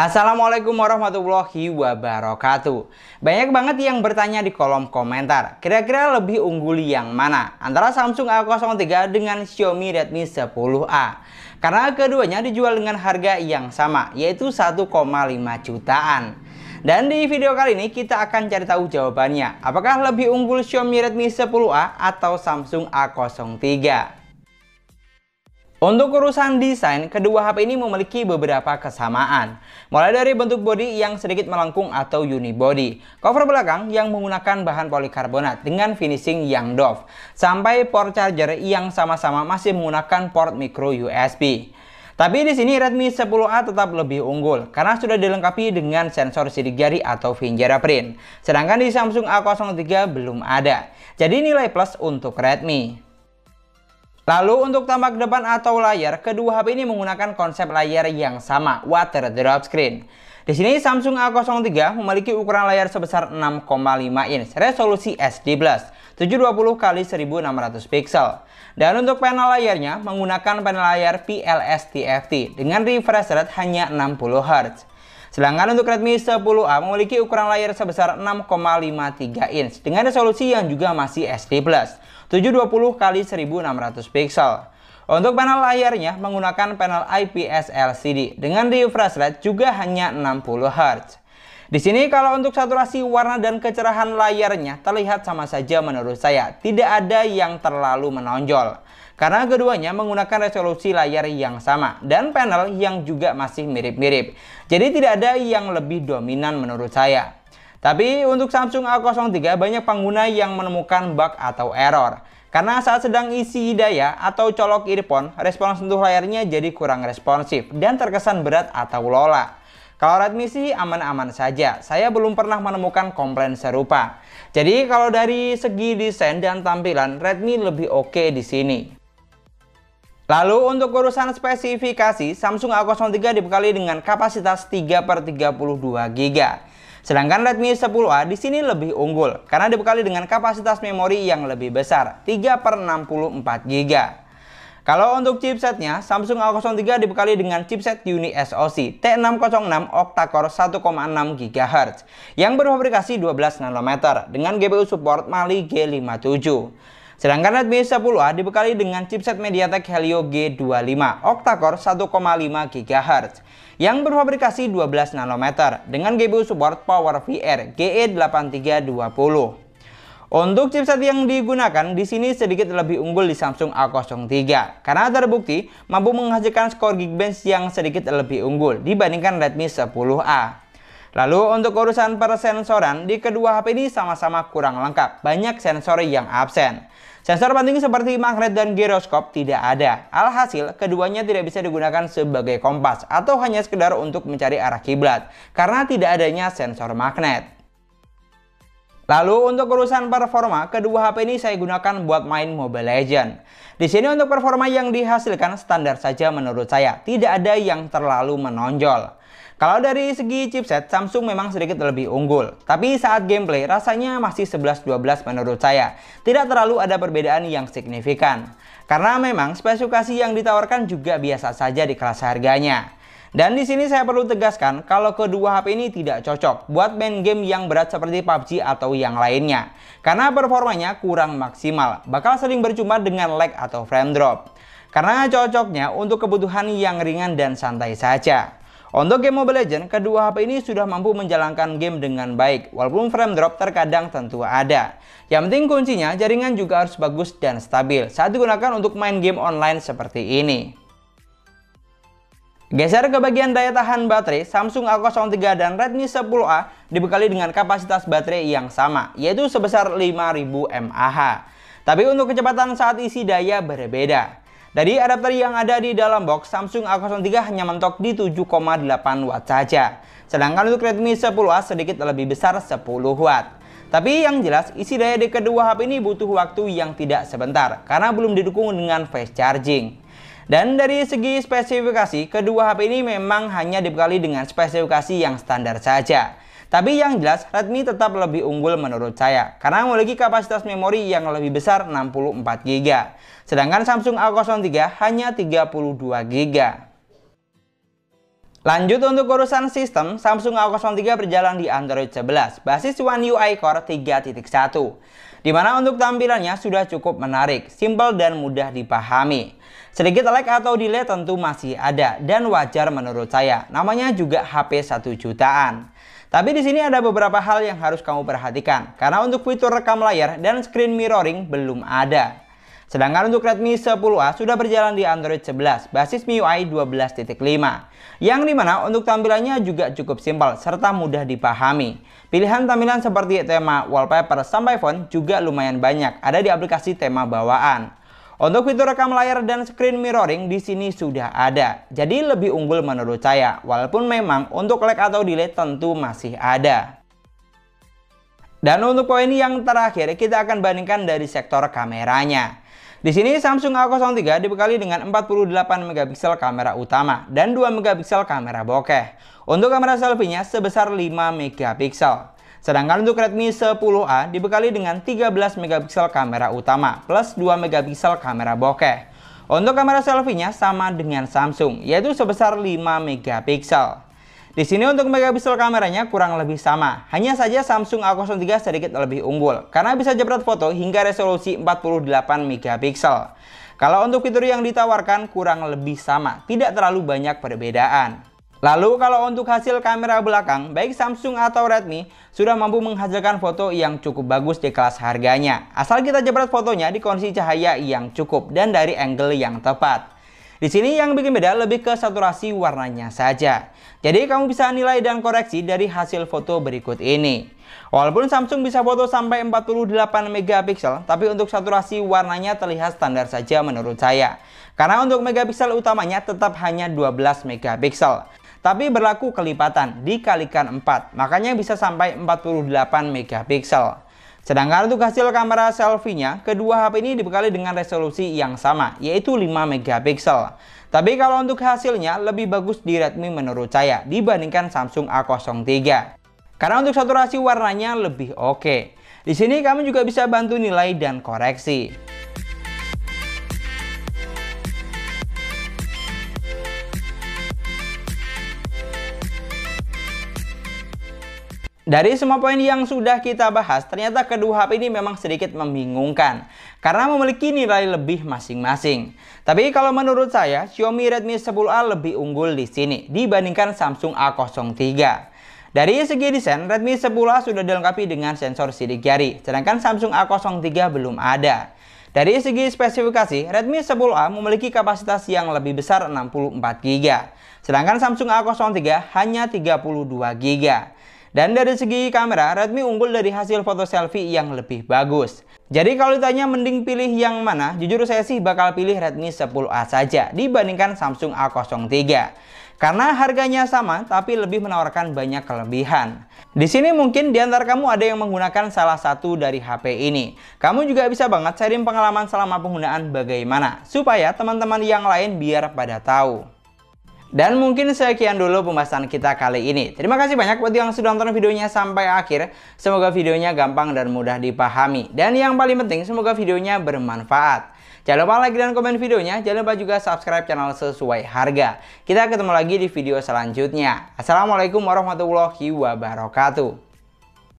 Assalamualaikum warahmatullahi wabarakatuh. Banyak banget yang bertanya di kolom komentar, kira-kira lebih unggul yang mana antara Samsung A03 dengan Xiaomi Redmi 10A? Karena keduanya dijual dengan harga yang sama, yaitu 1,5 jutaan. Dan di video kali ini kita akan cari tahu jawabannya. Apakah lebih unggul Xiaomi Redmi 10A atau Samsung A03? Untuk urusan desain, kedua HP ini memiliki beberapa kesamaan. Mulai dari bentuk bodi yang sedikit melengkung atau unibody, cover belakang yang menggunakan bahan polikarbonat dengan finishing yang doff, sampai port charger yang sama-sama masih menggunakan port micro USB. Tapi di sini Redmi 10A tetap lebih unggul karena sudah dilengkapi dengan sensor sidik jari atau fingerprint. Sedangkan di Samsung A03 belum ada. Jadi nilai plus untuk Redmi. Lalu untuk tampak depan atau layar, kedua HP ini menggunakan konsep layar yang sama, water drop screen. Di sini Samsung A03 memiliki ukuran layar sebesar 6,5 inch, resolusi SD+, 720x1600 pixel. Dan untuk panel layarnya menggunakan panel layar PLS TFT dengan refresh rate hanya 60 Hz. Sedangkan untuk Redmi 10A memiliki ukuran layar sebesar 6,53 inch dengan resolusi yang juga masih SD+, 720x1600 pixel. Untuk panel layarnya menggunakan panel IPS LCD dengan refresh rate juga hanya 60 Hz. Di sini kalau untuk saturasi warna dan kecerahan layarnya terlihat sama saja menurut saya, tidak ada yang terlalu menonjol. Karena keduanya menggunakan resolusi layar yang sama dan panel yang juga masih mirip-mirip. Jadi tidak ada yang lebih dominan menurut saya. Tapi untuk Samsung A03 banyak pengguna yang menemukan bug atau error. Karena saat sedang isi daya atau colok earphone, respons sentuh layarnya jadi kurang responsif dan terkesan berat atau lola. Kalau Redmi sih aman-aman saja, saya belum pernah menemukan komplain serupa. Jadi kalau dari segi desain dan tampilan, Redmi lebih oke di sini. Lalu untuk urusan spesifikasi, Samsung A03 dibekali dengan kapasitas 3/32 GB. Sedangkan Redmi 10A di sini lebih unggul karena dibekali dengan kapasitas memori yang lebih besar, 3/64 GB. Kalau untuk chipsetnya, Samsung A03 dibekali dengan chipset UniSoC T606 octa-core 1,6 GHz yang berfabrikasi 12 nanometer dengan GPU support Mali G57. Sedangkan Redmi 10A dibekali dengan chipset MediaTek Helio G25 octa-core 1,5 GHz yang berfabrikasi 12 nanometer dengan GPU support PowerVR GE8320. Untuk chipset yang digunakan di sini sedikit lebih unggul di Samsung A03 karena terbukti mampu menghasilkan skor Geekbench yang sedikit lebih unggul dibandingkan Redmi 10A. Lalu untuk urusan persensoran, di kedua HP ini sama-sama kurang lengkap, banyak sensor yang absen. Sensor penting seperti magnet dan giroskop tidak ada. Alhasil, keduanya tidak bisa digunakan sebagai kompas atau hanya sekedar untuk mencari arah kiblat karena tidak adanya sensor magnet. Lalu untuk urusan performa, kedua HP ini saya gunakan buat main Mobile Legends. Di sini untuk performa yang dihasilkan standar saja menurut saya, tidak ada yang terlalu menonjol. Kalau dari segi chipset, Samsung memang sedikit lebih unggul. Tapi saat gameplay rasanya masih 11-12 menurut saya. Tidak terlalu ada perbedaan yang signifikan. Karena memang spesifikasi yang ditawarkan juga biasa saja di kelas harganya. Dan di sini saya perlu tegaskan kalau kedua HP ini tidak cocok buat main game yang berat seperti PUBG atau yang lainnya. Karena performanya kurang maksimal, bakal sering bercuma dengan lag atau frame drop. Karena cocoknya untuk kebutuhan yang ringan dan santai saja. Untuk game Mobile Legends, kedua HP ini sudah mampu menjalankan game dengan baik, walaupun frame drop terkadang tentu ada. Yang penting kuncinya jaringan juga harus bagus dan stabil saat digunakan untuk main game online seperti ini. Geser ke bagian daya tahan baterai, Samsung A03 dan Redmi 10A dibekali dengan kapasitas baterai yang sama, yaitu sebesar 5000 mAh. Tapi untuk kecepatan saat isi daya berbeda. Dari adapter yang ada di dalam box, Samsung A03 hanya mentok di 7,8 watt saja. Sedangkan untuk Redmi 10A sedikit lebih besar 10 watt. Tapi yang jelas isi daya di kedua HP ini butuh waktu yang tidak sebentar karena belum didukung dengan fast charging. Dan dari segi spesifikasi, kedua HP ini memang hanya dibekali dengan spesifikasi yang standar saja. Tapi yang jelas Redmi tetap lebih unggul menurut saya karena memiliki kapasitas memori yang lebih besar 64 GB. Sedangkan Samsung A03 hanya 32 GB. Lanjut untuk urusan sistem, Samsung A03 berjalan di Android 11, basis One UI Core 3.1. Di mana untuk tampilannya sudah cukup menarik, simpel dan mudah dipahami. Sedikit lag atau delay tentu masih ada dan wajar menurut saya, namanya juga HP 1 jutaan. Tapi di sini ada beberapa hal yang harus kamu perhatikan, karena untuk fitur rekam layar dan screen mirroring belum ada. Sedangkan untuk Redmi 10A sudah berjalan di Android 11, basis MIUI 12.5. Yang dimana untuk tampilannya juga cukup simpel serta mudah dipahami. Pilihan tampilan seperti tema wallpaper sampai font juga lumayan banyak ada di aplikasi tema bawaan. Untuk fitur rekam layar dan screen mirroring di sini sudah ada. Jadi lebih unggul menurut saya, walaupun memang untuk lag atau delay tentu masih ada. Dan untuk poin yang terakhir, kita akan bandingkan dari sektor kameranya. Di sini Samsung A03 dibekali dengan 48 megapiksel kamera utama dan 2 megapiksel kamera bokeh. Untuk kamera selfie-nya sebesar 5 megapiksel. Sedangkan untuk Redmi 10A dibekali dengan 13 megapiksel kamera utama plus 2 megapiksel kamera bokeh. Untuk kamera selfie-nya sama dengan Samsung, yaitu sebesar 5 megapiksel. Di sini untuk megapiksel kameranya kurang lebih sama, hanya saja Samsung A03 sedikit lebih unggul karena bisa jepret foto hingga resolusi 48 megapiksel. Kalau untuk fitur yang ditawarkan kurang lebih sama, tidak terlalu banyak perbedaan. Lalu kalau untuk hasil kamera belakang, baik Samsung atau Redmi sudah mampu menghasilkan foto yang cukup bagus di kelas harganya, asal kita jepret fotonya di kondisi cahaya yang cukup dan dari angle yang tepat. Di sini yang bikin beda lebih ke saturasi warnanya saja. Jadi kamu bisa nilai dan koreksi dari hasil foto berikut ini. Walaupun Samsung bisa foto sampai 48 megapiksel, tapi untuk saturasi warnanya terlihat standar saja menurut saya. Karena untuk megapiksel utamanya tetap hanya 12 megapiksel. Tapi berlaku kelipatan dikalikan 4, makanya bisa sampai 48 megapiksel. Sedangkan untuk hasil kamera selfie-nya, kedua HP ini dibekali dengan resolusi yang sama, yaitu 5 megapiksel. Tapi kalau untuk hasilnya lebih bagus di Redmi menurut saya dibandingkan Samsung A03. Karena untuk saturasi warnanya lebih oke. Di sini kamu juga bisa bantu nilai dan koreksi. Dari semua poin yang sudah kita bahas, ternyata kedua HP ini memang sedikit membingungkan karena memiliki nilai lebih masing-masing. Tapi kalau menurut saya, Xiaomi Redmi 10A lebih unggul di sini dibandingkan Samsung A03. Dari segi desain, Redmi 10A sudah dilengkapi dengan sensor sidik jari, sedangkan Samsung A03 belum ada. Dari segi spesifikasi, Redmi 10A memiliki kapasitas yang lebih besar 64 GB, sedangkan Samsung A03 hanya 32 GB. Dan dari segi kamera, Redmi unggul dari hasil foto selfie yang lebih bagus. Jadi kalau ditanya mending pilih yang mana, jujur saya sih bakal pilih Redmi 10A saja dibandingkan Samsung A03. Karena harganya sama tapi lebih menawarkan banyak kelebihan. Di sini mungkin di antara kamu ada yang menggunakan salah satu dari HP ini. Kamu juga bisa banget sharing pengalaman selama penggunaan bagaimana, supaya teman-teman yang lain biar pada tahu. Dan mungkin sekian dulu pembahasan kita kali ini. Terima kasih banyak buat yang sudah nonton videonya sampai akhir. Semoga videonya gampang dan mudah dipahami. Dan yang paling penting, semoga videonya bermanfaat. Jangan lupa like dan komen videonya. Jangan lupa juga subscribe channel Sesuai Harga. Kita ketemu lagi di video selanjutnya. Assalamualaikum warahmatullahi wabarakatuh.